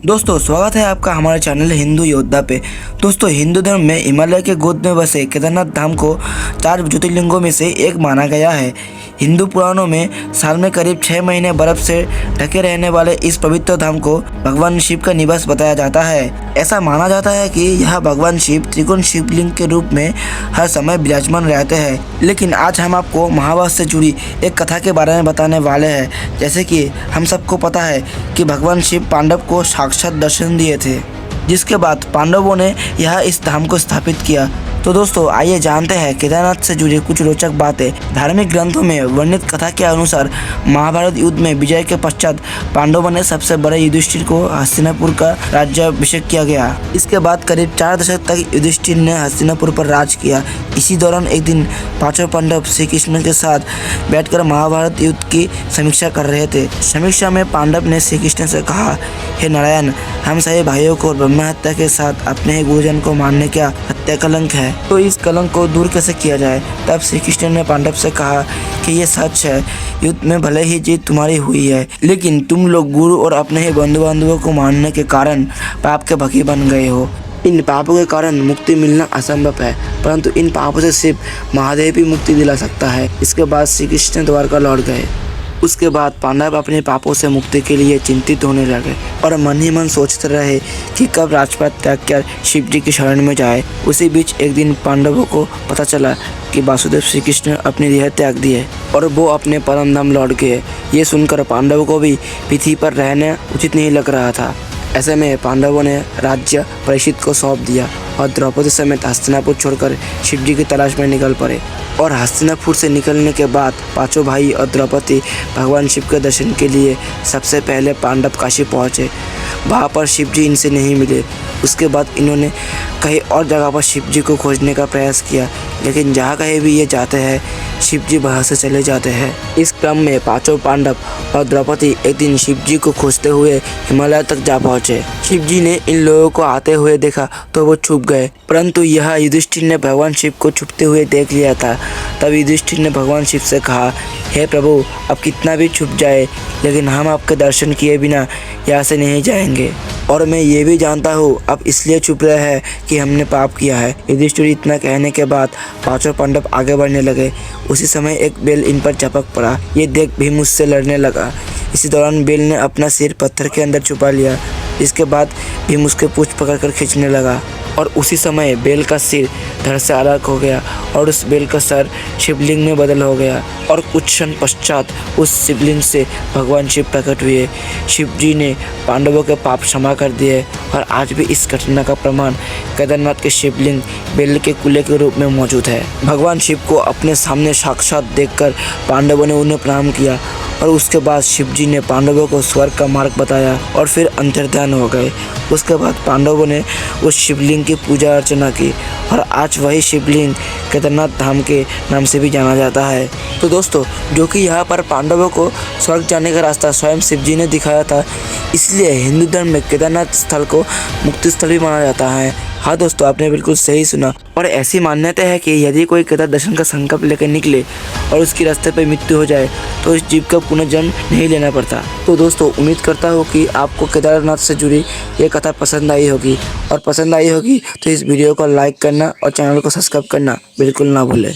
दोस्तों स्वागत है आपका हमारे चैनल हिंदू योद्धा पे। दोस्तों हिंदू धर्म में हिमालय के गोद में बसे केदारनाथ धाम को 4 ज्योतिर्लिंगों में से एक माना गया है। हिंदू पुराणों में साल में करीब 6 महीने बर्फ से ढके रहने वाले इस पवित्र धाम को भगवान शिव का निवास बताया जाता है। ऐसा माना जाता है कि यह भगवान शिव त्रिकोण शिवलिंग के रूप में हर समय विराजमान रहते हैं। लेकिन आज हम आपको महाभारत से जुड़ी एक कथा के बारे में बताने वाले हैं। जैसे कि हम सबको पता है कि भगवान शिव पांडव को साक्षात दर्शन दिए थे, जिसके बाद पांडवों ने यह इस धाम को स्थापित किया। तो दोस्तों आइए जानते हैं केदारनाथ से जुड़ी कुछ रोचक बातें। धार्मिक ग्रंथों में वर्णित कथा के अनुसार महाभारत युद्ध में विजय के पश्चात पांडवों ने सबसे बड़े युधिष्ठिर को हस्तिनापुर का राज्याभिषेक किया गया। इसके बाद करीब 4 दशक तक युधिष्ठिर ने हस्तिनापुर पर राज किया। इसी दौरान एक दिन पांचों पांडव श्री कृष्ण के साथ बैठकर महाभारत युद्ध की समीक्षा कर रहे थे। समीक्षा में पांडव ने श्री कृष्ण से कहा, हे नारायण, हम सभी भाइयों को ब्रह्म हत्या के साथ अपने ही गुरुजन को मारने का हत्या कलंक है, तो इस कलंक को दूर कैसे किया जाए। तब श्री कृष्ण ने पांडव से कहा कि ये सच है, युद्ध में भले ही जीत तुम्हारी हुई है, लेकिन तुम लोग गुरु और अपने ही बंधु बांधवों को मारने के कारण पाप के भगी बन गए हो। इन पापों के कारण मुक्ति मिलना असंभव है, परंतु इन पापों से सिर्फ महादेव ही मुक्ति दिला सकता है। इसके बाद श्री कृष्ण द्वारका लौट गए। उसके बाद पांडव अपने पापों से मुक्ति के लिए चिंतित होने लगे और मन ही मन सोचते रहे कि कब राजपाट त्याग कर शिव जी की शरण में जाए। उसी बीच एक दिन पांडवों को पता चला कि वासुदेव श्री कृष्ण अपनी देह त्याग दिए और वो अपने परम धाम लौट गए। ये सुनकर पांडवों को भी पृथ्वी पर रहना उचित नहीं लग रहा था। ऐसे में पांडवों ने राज्य परीक्षित को सौंप दिया और द्रौपदी समेत हस्तिनापुर छोड़कर शिव जी की तलाश में निकल पड़े। और हस्तिनापुर से निकलने के बाद पांचों भाई और द्रौपदी भगवान शिव के दर्शन के लिए सबसे पहले पांडव काशी पहुँचे। वहाँ पर शिव जी इनसे नहीं मिले। उसके बाद इन्होंने कहीं और जगह पर शिव जी को खोजने का प्रयास किया, लेकिन जहाँ कहीं भी ये जाते हैं शिव जी वहाँ से चले जाते हैं। इस क्रम में पांचों पांडव और द्रौपदी एक दिन शिव जी को खोजते हुए हिमालय तक जा पहुँचे। शिव जी ने इन लोगों को आते हुए देखा तो वो छुप गए, परंतु यह युधिष्ठिर ने भगवान शिव को छुपते हुए देख लिया था। तब युधिष्ठिर ने भगवान शिव से कहा, हे प्रभु, अब कितना भी छुप जाए, लेकिन हम आपके दर्शन किए बिना यहाँ से नहीं जाएंगे। और मैं ये भी जानता हूँ अब इसलिए छुप रहे हैं कि हमने पाप किया है। युधिष्ठिर इतना कहने के बाद पांचों पांडव आगे बढ़ने लगे। उसी समय एक बेल इन पर झपक पड़ा। ये देख भीम उससे लड़ने लगा। इसी दौरान बेल ने अपना सिर पत्थर के अंदर छुपा लिया। इसके बाद भीम उसके पूंछ पकड़कर खींचने लगा और उसी समय बेल का सिर धड़ से अलग हो गया और उस बेल का सर शिवलिंग में बदल हो गया। और कुछ क्षण पश्चात उस शिवलिंग से भगवान शिव प्रकट हुए। शिव जी ने पांडवों के पाप क्षमा कर दिए और आज भी इस घटना का प्रमाण केदारनाथ के शिवलिंग बेल के कुले के रूप में मौजूद है। भगवान शिव को अपने सामने साक्षात देखकर पांडवों ने उन्हें प्रणाम किया और उसके बाद शिव जी ने पांडवों को स्वर्ग का मार्ग बताया और फिर अंतर्ध्यान हो गए। उसके बाद पांडवों ने उस शिवलिंग की पूजा अर्चना की और आज वही शिवलिंग केदारनाथ धाम के नाम से भी जाना जाता है। तो दोस्तों, जो कि यहाँ पर पांडवों को स्वर्ग जाने का रास्ता स्वयं शिव जी ने दिखाया था, इसलिए हिंदू धर्म में केदारनाथ स्थल को मुक्ति स्थल भी माना जाता है। हाँ दोस्तों, आपने बिल्कुल सही सुना। और ऐसी मान्यता है कि यदि कोई केदार दर्शन का संकल्प लेकर निकले और उसकी रास्ते पर मृत्यु हो जाए तो इस जीव का पुनर्जन्म नहीं लेना पड़ता। तो दोस्तों, उम्मीद करता हूँ कि आपको केदारनाथ से जुड़ी ये कथा पसंद आई होगी, और पसंद आई होगी तो इस वीडियो को लाइक करना और चैनल को सब्सक्राइब करना बिल्कुल ना भूलें।